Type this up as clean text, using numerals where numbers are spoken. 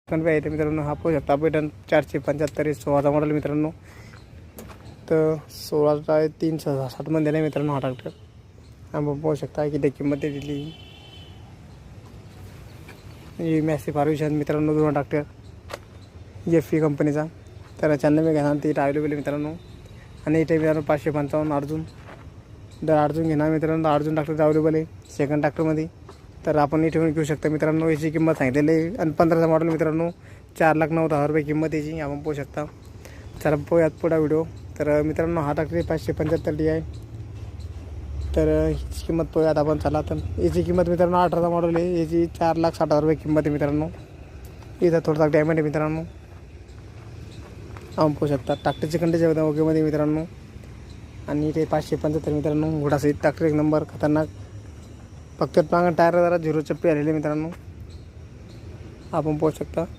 Convey आहे मित्रांनो. हा पाहू शकता पैठण 475 16चा मॉडेल मित्रांनो. तर 16चा 360 मध्ये आहे मित्रांनो हा ट्रॅक्टर. आपण पाहू शकता किती किंमत दिली. ही मॅसी फार्विशन मित्रांनो 2 ट्रॅक्टर FE कंपनीचा. तर 94 घेणार ती अवेलेबल आहे मित्रांनो. आणि इथे मित्रांनो 555 अर्जुन. जर अर्जुन घेणार मित्रांनो अर्जुन ट्रॅक्टर अवेलेबल आहे सेकंड ट्रॅक्टरमध्ये. तर आपण इथे घेऊ शकता मित्रांनो. याची किंमत सांगितलेली आहे आणि 15चा मॉडेल मित्रांनो. 4,90,000 रुपये किंमत याची आपण पाहू शकता. चला पाहूयात पुढा व्हिडिओ. तर मित्रांनो हा ट्रॅक्टर 575 डी आहे. तर हिची किंमत पाहूयात आपण. चला तर याची किंमत मित्रांनो 18चा मॉडेल आहे. याची 4,60,000 रुपये किंमत आहे मित्रांनो. इथं थोडासा डॅमेज आहे मित्रांनो. आपण पाहू शकता ट्रॅक्टरची कंडिशन ओकेमध्ये मित्रांनो. आणि इथे 575 मित्रांनो. घोडासहित ट्रॅक्टर 1 नंबर खतरनाक. फक्त मागं टायर जरा 0 चप्पी आलेली मित्रांनो. आपण पाहू शकता.